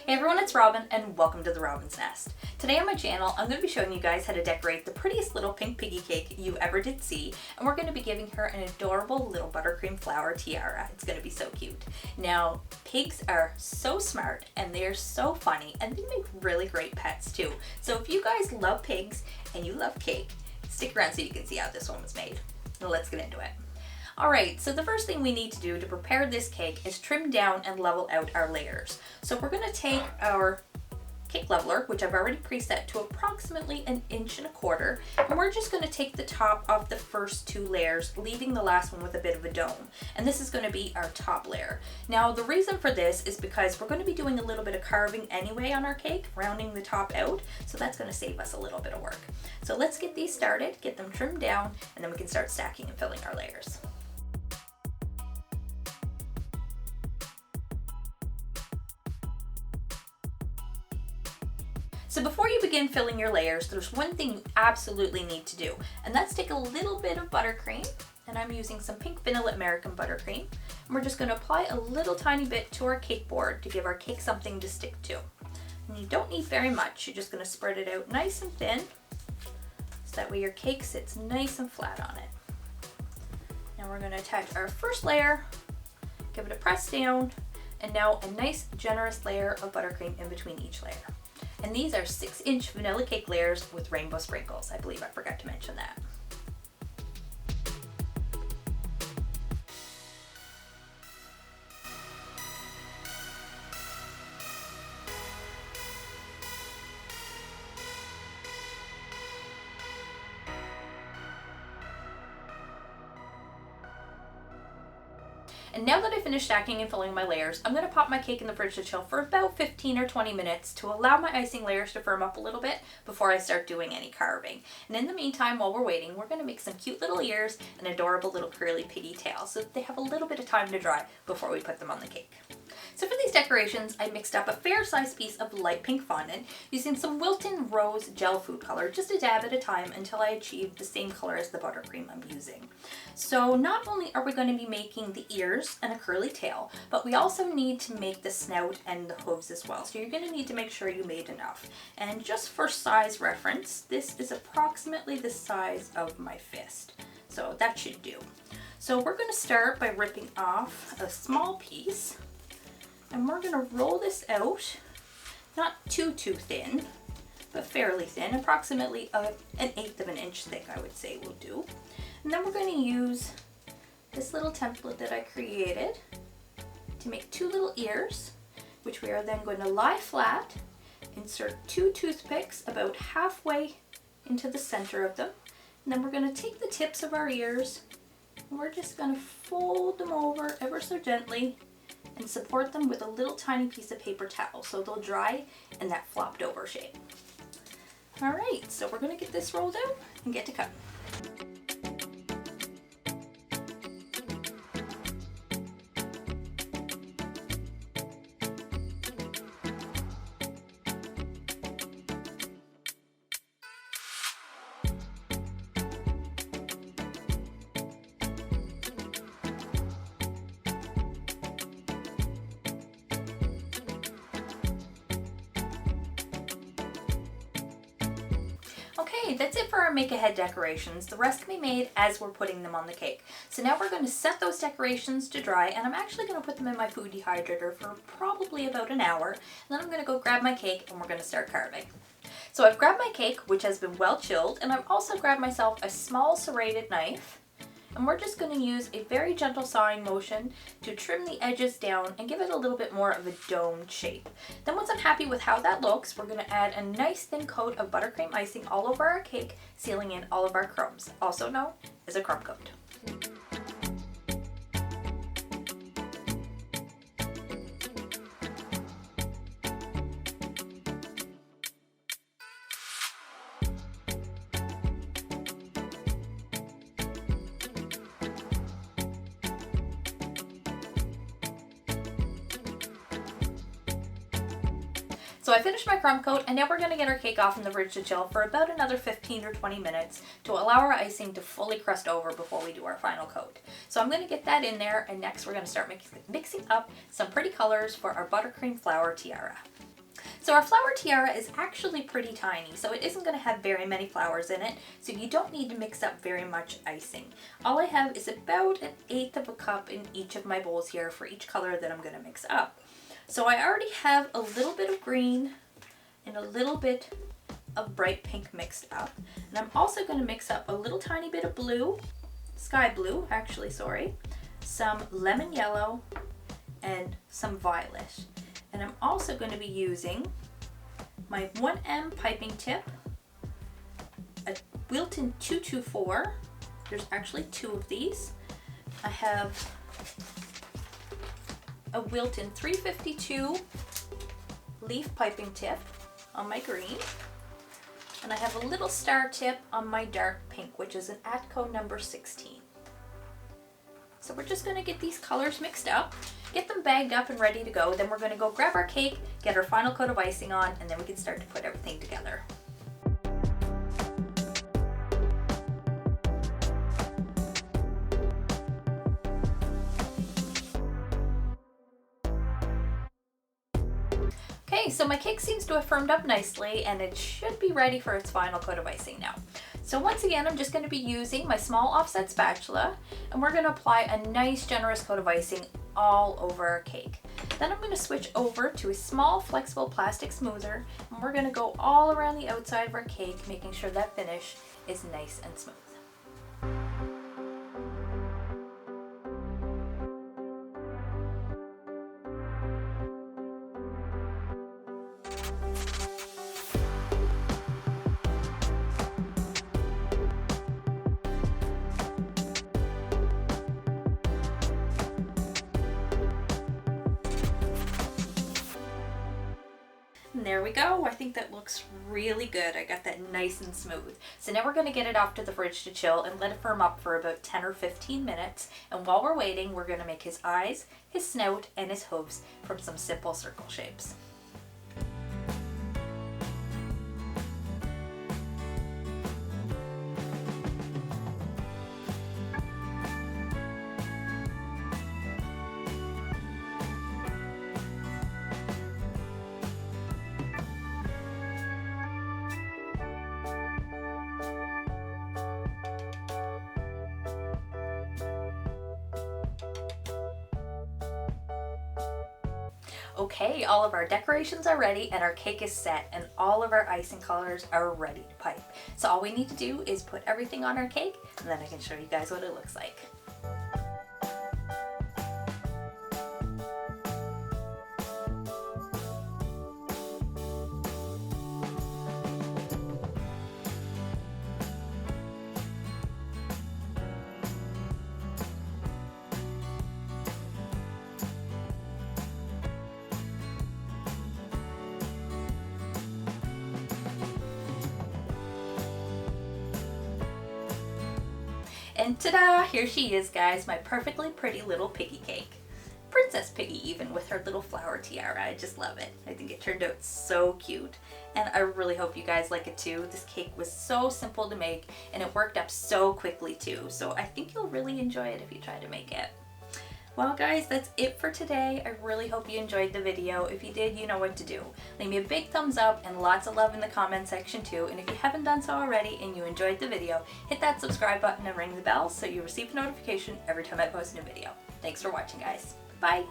Hey everyone, it's Robin and welcome to the Robin's Nest. Today on my channel, I'm going to be showing you guys how to decorate the prettiest little pink piggy cake you ever did see, and we're going to be giving her an adorable little buttercream flower tiara. It's going to be so cute. Now, pigs are so smart and they're so funny and they make really great pets too. So if you guys love pigs and you love cake, stick around so you can see how this one was made. Now let's get into it. Alright, so the first thing we need to do to prepare this cake is trim down and level out our layers. So we're going to take our cake leveler, which I've already preset to approximately 1.25 inches, and we're just going to take the top off the first 2 layers, leaving the last one with a bit of a dome. And this is going to be our top layer. Now the reason for this is because we're going to be doing a little bit of carving anyway on our cake, rounding the top out, so that's going to save us a little bit of work. So let's get these started, get them trimmed down, and then we can start stacking and filling our layers. So before you begin filling your layers, there's one thing you absolutely need to do, and that's take a little bit of buttercream, and I'm using some pink vanilla American buttercream, and we're just going to apply a little tiny bit to our cake board to give our cake something to stick to. And you don't need very much, you're just going to spread it out nice and thin, so that way your cake sits nice and flat on it. Now we're going to attach our first layer, give it a press down, and now a nice generous layer of buttercream in between each layer. And these are 6-inch vanilla cake layers with rainbow sprinkles. I believe I forgot to mention that. And now that I finished stacking and filling my layers, I'm going to pop my cake in the fridge to chill for about 15 or 20 minutes to allow my icing layers to firm up a little bit before I start doing any carving. And in the meantime, while we're waiting, we're going to make some cute little ears and adorable little curly piggy tail so that they have a little bit of time to dry before we put them on the cake. So for these decorations, I mixed up a fair-sized piece of light pink fondant using some Wilton Rose Gel Food Color, just a dab at a time until I achieved the same color as the buttercream I'm using. So not only are we going to be making the ears and a curly tail, but we also need to make the snout and the hooves as well. So you're going to need to make sure you made enough. And just for size reference, this is approximately the size of my fist. So that should do. So we're going to start by ripping off a small piece. And we're going to roll this out, not too thin, but fairly thin, approximately 1/8 of an inch thick, I would say will do. And then we're going to use this little template that I created to make 2 little ears, which we are then going to lie flat, insert 2 toothpicks about halfway into the center of them, and then we're going to take the tips of our ears and we're just going to fold them over ever so gently and support them with a little tiny piece of paper towel so they'll dry in that flopped over shape. Alright, so we're going to get this rolled out and get to cutting. Okay, that's it for our make-ahead decorations. The rest can be made as we're putting them on the cake. So now we're going to set those decorations to dry, and I'm actually going to put them in my food dehydrator for probably about an hour. And then I'm going to go grab my cake and we're going to start carving. So I've grabbed my cake, which has been well chilled, and I've also grabbed myself a small serrated knife. And we're just going to use a very gentle sawing motion to trim the edges down and give it a little bit more of a domed shape. Then once I'm happy with how that looks, we're going to add a nice thin coat of buttercream icing all over our cake, sealing in all of our crumbs, also known as a crumb coat. So I finished my crumb coat, and now we're going to get our cake off in the fridge to chill for about another 15 or 20 minutes to allow our icing to fully crust over before we do our final coat. So I'm going to get that in there, and next we're going to start mixing up some pretty colors for our buttercream flower tiara. So our flower tiara is actually pretty tiny, so it isn't going to have very many flowers in it, so you don't need to mix up very much icing. All I have is about 1/8 of a cup in each of my bowls here for each color that I'm going to mix up. So I already have a little bit of green and a little bit of bright pink mixed up. And I'm also going to mix up a little tiny bit of blue, sky blue actually, sorry, some lemon yellow, and some violet. And I'm also going to be using my 1M piping tip, a Wilton 224, there's actually 2 of these. I have a Wilton 352 leaf piping tip on my green, and I have a little star tip on my dark pink, which is an Atco number 16. So we're just going to get these colors mixed up, get them bagged up and ready to go. Then we're going to go grab our cake, get our final coat of icing on, and then we can start to put everything together. Okay, so my cake seems to have firmed up nicely, and it should be ready for its final coat of icing now. So once again, I'm just going to be using my small offset spatula, and we're going to apply a nice generous coat of icing all over our cake. Then I'm going to switch over to a small flexible plastic smoother, and we're going to go all around the outside of our cake, making sure that finish is nice and smooth. And there we go. I think that looks really good. I got that nice and smooth. So now we're going to get it off to the fridge to chill and let it firm up for about 10 or 15 minutes. And while we're waiting, we're going to make his eyes, his snout, and his hooves from some simple circle shapes. Okay, all of our decorations are ready and our cake is set and all of our icing colors are ready to pipe. So all we need to do is put everything on our cake, and then I can show you guys what it looks like. And ta-da! Here she is, guys, my perfectly pretty little Piggy cake. Princess Piggy even, with her little flower tiara. I just love it. I think it turned out so cute. And I really hope you guys like it too. This cake was so simple to make and it worked up so quickly too. So I think you'll really enjoy it if you try to make it. Well guys, that's it for today. I really hope you enjoyed the video. If you did, you know what to do. Leave me a big thumbs up and lots of love in the comment section too. And if you haven't done so already and you enjoyed the video, hit that subscribe button and ring the bell so you receive a notification every time I post a new video. Thanks for watching, guys. Bye!